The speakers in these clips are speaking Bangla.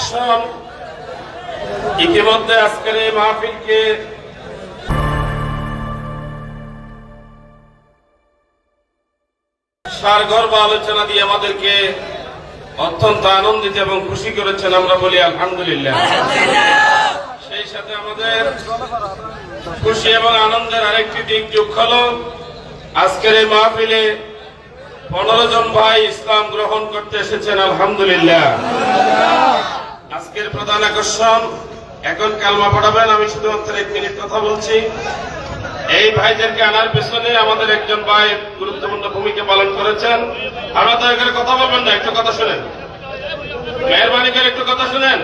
আকর্ষণ। ইতিমধ্যে আজকের এই মাহফিলকে সারগর্ভ আলোচনা দিয়ে আমাদেরকে অত্যন্ত আনন্দিত এবং খুশি করেছেন, আমরা বলি আলহামদুলিল্লাহ। সেই সাথে আমাদের খুশি এবং আনন্দের আরেকটি দিক যোগ হলো, আজকের এই মাহফিলে 15 জন ভাই ইসলাম গ্রহণ করতে এসেছেন, আলহামদুলিল্লাহ। আজকের প্রধান আকর্ষণ, এখন কালমা পড়াবেন, আমি শুধুমাত্র 1 মিনিট কথা বলছি। এই ভাইদেরকে আনার পেছনে আমাদের একজন ভাই গুরুত্বপূর্ণ ভূমিকা পালন করেছেন। আমরা তো এখানে কথা বলবেন না, একটু কথা শুনেন, মেহরবানি করে একটু কথা শুনেন।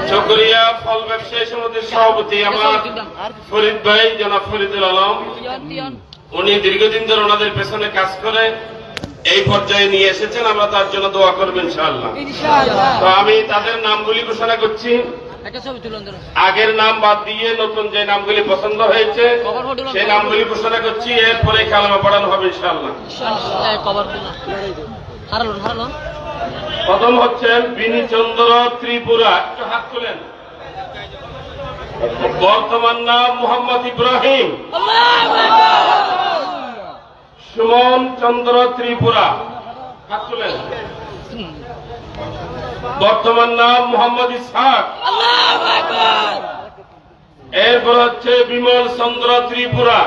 চকরিয়া ফল ব্যবসায়ী সমিতির সভাপতি আমার ফরিদ ভাই, জনাব ফরিদুল আলম, উনি দীর্ঘদিন ধরে ওনাদের পেছনে কাজ করে এই পর্যায়ে নিয়ে এসেছেন। আমরা তার জন্য দোয়া করব ইনশাআল্লাহ। তো আমি তাদের নামগুলি ঘোষণা করছি, আগের নাম বাদ দিয়ে নতুন যে নামগুলি পছন্দ হয়েছে সেই নামগুলি ঘোষণা করছি, এরপরে কালেমা পড়ানো হবে ইনশাআল্লাহ। প্রথম হচ্ছেন বিনীচন্দ্র ত্রিপুরা, একটু হাত তোলেন। বর্তমান নাম মোহাম্মদ ইব্রাহিম। সুমন চন্দ্র ত্রিপুরা, হাত তোলেন। বর্তমান নাম মোহাম্মদ ইসহাক। এরপর হচ্ছে বিমল চন্দ্র ত্রিপুরা,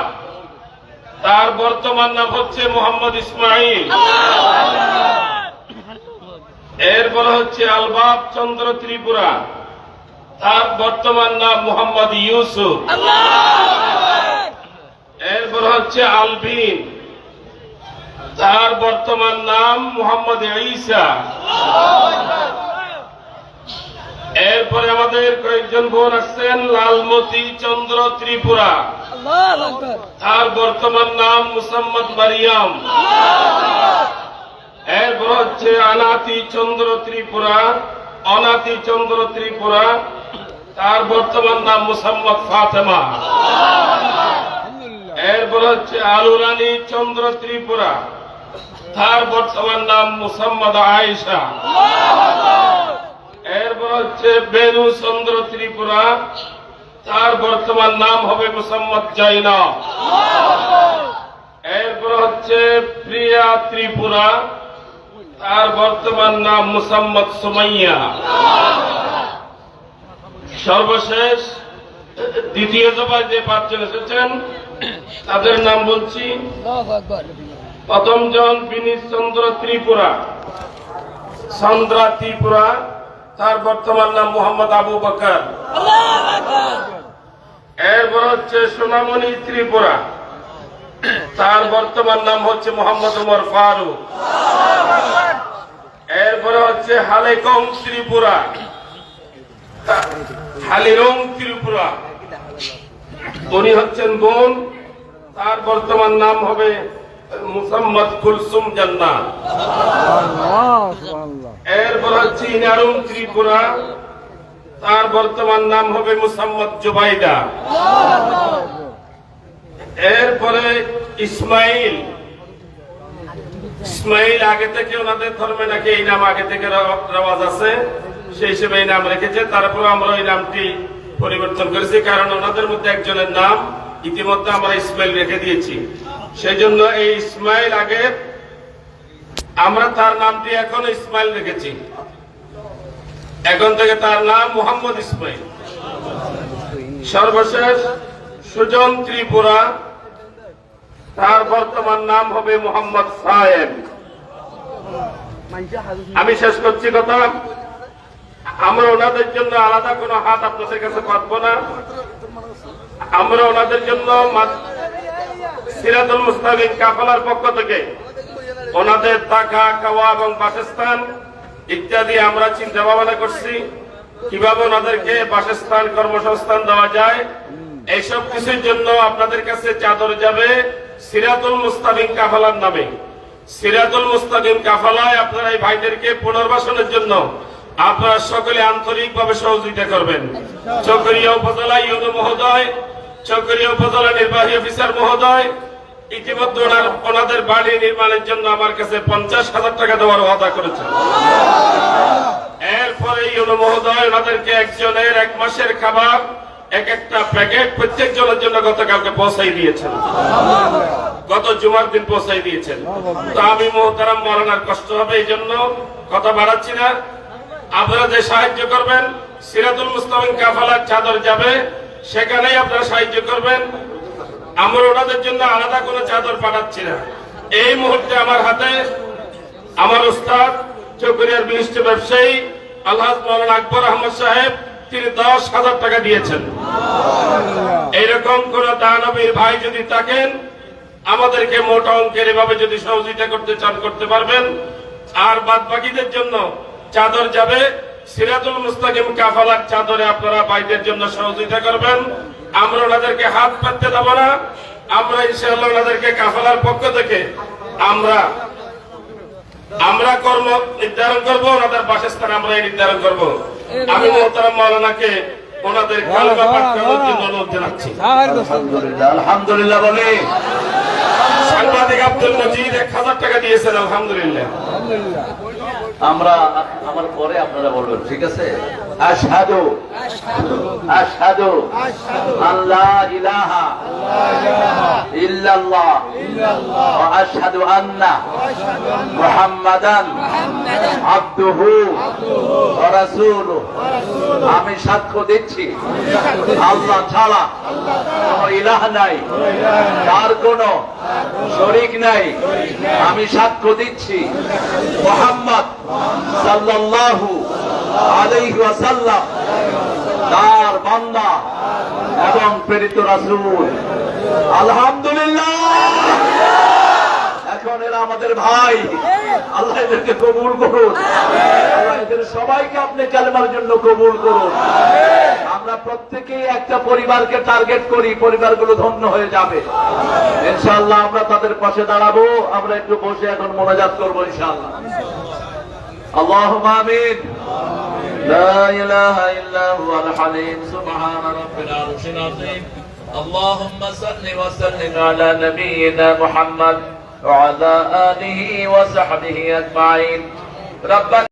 তার বর্তমান নাম হচ্ছে মোহাম্মদ ইসমাইল। এরপর হচ্ছে আলবাব চন্দ্র ত্রিপুরা, তার বর্তমান নাম মোহাম্মদ ইউসুফ। এরপর হচ্ছে আলবিন, তার বর্তমান নাম মোহাম্মদ ঈসা। এরপরে আমাদের কয়েকজন বোন আসছেন, লালমতি চন্দ্র ত্রিপুরা, তার বর্তমান নাম মুসাম্মদ মারিয়াম। এরপর হচ্ছে অনাতি চন্দ্র ত্রিপুরা, অনাতি চন্দ্র ত্রিপুরা, তার বর্তমান নাম মুসাম্মদ ফাতেমা। এরপর হচ্ছে আলুরানী চন্দ্র ত্রিপুরা, তার বর্তমান নাম মুসাম্মদ আয়েশা। এরপর হচ্ছে বেনু চন্দ্র ত্রিপুরা, তার বর্তমান নাম হবে মুসাম্মদ জাইনব। এরপর হচ্ছে প্রিয়া ত্রিপুরা, তার বর্তমান নাম মুসাম্মদ সুমাইয়া। সর্বশেষ দ্বিতীয় সভায় যে 5 জন এসেছেন তাদের নাম বলছি। প্রথম জন বিনীত চন্দ্র ত্রিপুরা, চন্দ্রা ত্রিপুরা, তার বর্তমান নাম মোহাম্মদ আবু বকর। এরপর হচ্ছে সোনামণি ত্রিপুরা, তার বর্তমান নাম হচ্ছে মোহাম্মদ উমর ফারুক। এরপরে হচ্ছে হালেকং ত্রিপুরা, হালিরং ত্রিপুরা, উনি হচ্ছেন বোন, তার বর্তমান নাম হবে মুসাম্মদ কুলসুম জান্নাত। এরপর হচ্ছে ইনারুং ত্রিপুরা, তার বর্তমান নাম হবে মুসাম্মদ জুবাইদা। এরপরে ইসমাইল, ইসমাইল আগে থেকে ওনাদের ধর্মে নাকি এই নাম আগে থেকে রেওয়াজ আছে, সেই হিসেবে এই নাম রেখেছে। তারপরে আমরা এই নামটি পরিবর্তন করেছি, কারণ ওনাদের মধ্যে একজনের নাম ইতিমধ্যে আমরা ইসমাইল রেখে দিয়েছি, সেই জন্য এই ইসমাইল আগে, আমরা তার নামটি এখন ইসমাইল রেখেছি। এখন থেকে তার নাম মোহাম্মদ ইসমাইল। সর্বশেষ সুজন ত্রিপুরা, তার বর্তমান নাম হবে মোহাম্মদ সায়েব। আমি শেষ করছি কথা, আমরা ওনাদের জন্য আলাদা কোনো হাত আপনাদের কাছে পাতব না। আমরা ওনাদের জন্য সিরাতুল মুস্তাকিম কাফেলার পক্ষ থেকে ওনাদের থাকা, খাওয়া এবং বাসস্থান ইত্যাদি আমরা চিন্তা ভাবনা করছি, কিভাবে ওনাদেরকে বাসস্থান, কর্মসংস্থান দেওয়া যায়। এইসব কিছুর জন্য আপনাদের কাছে চাদর যাবে সিরাতুল মুস্তাকিম কাফেলার নামে। সিরাতুল মুস্তাকিম কাফেলায় আপনারা এই ভাইদেরকে পুনর্বাসনের জন্য আপনারা সকলে আন্তরিকভাবে সহযোগিতা করবেন। চকরিয়া উপজেলা ইউনো মহোদয়, চকরিয়া উপজেলা নির্বাহী অফিসার মহোদয় ইতিমধ্যে ওনাদের বাড়ি নির্মাণের জন্য আমার কাছে 50,000 টাকা দেওয়ার ওয়াদা করেছেন। ইউনো মহোদয় ওনাদেরকে একজনের 1 মাসের খাবার একটা প্যাকেট প্রত্যেক জনের জন্য গতকালকে পৌঁছাই দিয়েছেন, গত জুমার দিন পৌঁছাই দিয়েছেন। তো আমি মোহতারাম মাওলানার কষ্ট হবে এই জন্য কথা বাড়াচ্ছি না। আপনারা যে সাহায্য করবেন, সিরাতুল মুস্তাকিম কাফালার চাদর যাবে, সেখানেই আপনারা সাহায্য করবেন। আমরা ওনাদের জন্য আলাদা কোনো চাদর পাঠাচ্ছি না। এই মুহূর্তে আমার হাতে আমার উস্তাদ চকরিয়ার বিশিষ্ট ব্যবসায়ী আলহাজ মাওলানা আকবর আহমদ সাহেব, তিনি 10,000 টাকা দিয়েছেন। এইরকম কোন দানবীর ভাই যদি থাকেন, আমাদেরকে মোটা অঙ্কের এভাবে যদি সহযোগিতা করতে চান করতে পারবেন। আর বাদ বাকিদের জন্য চাদর যাবে, সিরাতুল মুস্তাকিম কাফালার চাদরে আপনারা ভাইদের জন্য সহযোগিতা করবেন। আমরা ওনাদেরকে হাত পাততে দেব না। আমরা ইনশাআল্লাহ ওনাদেরকে কাফালার পক্ষ থেকে আমরা কর্ম নির্ধারণ করব, ওনাদের বাসস্থান আমরা নির্ধারণ করব। আমি মোহতারাম মাওলানাকে ওনাদের কালেমা পাঠ করার জন্য অনুরোধ জানাচ্ছি। আলহামদুলিল্লাহ, আলহামদুলিল্লাহ বলে। সাংবাদিক আব্দুল মজিদ 1000 টাকা দিয়েছেন, আলহামদুলিল্লাহ। আমরা আমার পরে আপনারা বলবেন, ঠিক আছে? আশহাদু আশহাদু আল্লা ইলাহা ইল্লাল্লাহ ওয়া আশহাদু আন্না মুহাম্মাদান আবদুহু ওয়া রাসূলুহু। আমি সাক্ষ্য দিচ্ছি আল্লাহ ছাড়া কোন ইলাহ নাই, তার কোন শরীক নাই। আমি সাক্ষ্য দিচ্ছি মুহাম্মদ সাল্লাল্লাহু আলাইহি ওয়াসাল্লাম তার বান্দা এবং প্রেরিত রাসূল। আলহামদুলিল্লাহ। এখন এরা আমাদের ভাই, আল্লাহ এদেরকে কবুল করুন। আল্লাহ এদের সবাইকে আপনি কালেমার জন্য কবুল করুন। আমরা প্রত্যেকেই একটা পরিবারকে টার্গেট করি, পরিবারগুলো ধন্য হয়ে যাবে ইনশাআল্লাহ। আমরা তাদের পাশে দাঁড়াবো। আমরা একটু বসে এখন মোনাজাত করবো ইনশাআল্লাহ। আল্লাহুম্মা আমিন। লা ইলাহা ইল্লা হুয়াল হালিম সুবহানা রাব্বিল আরশিল আযীম। আল্লাহুম্মা সাল্লি ওয়া সাল্লিম আলা নাবিয়িনা মুহাম্মদ ওয়া আলা আলিহি ওয়া সাহবিহি আজমাইন। রাব্বানা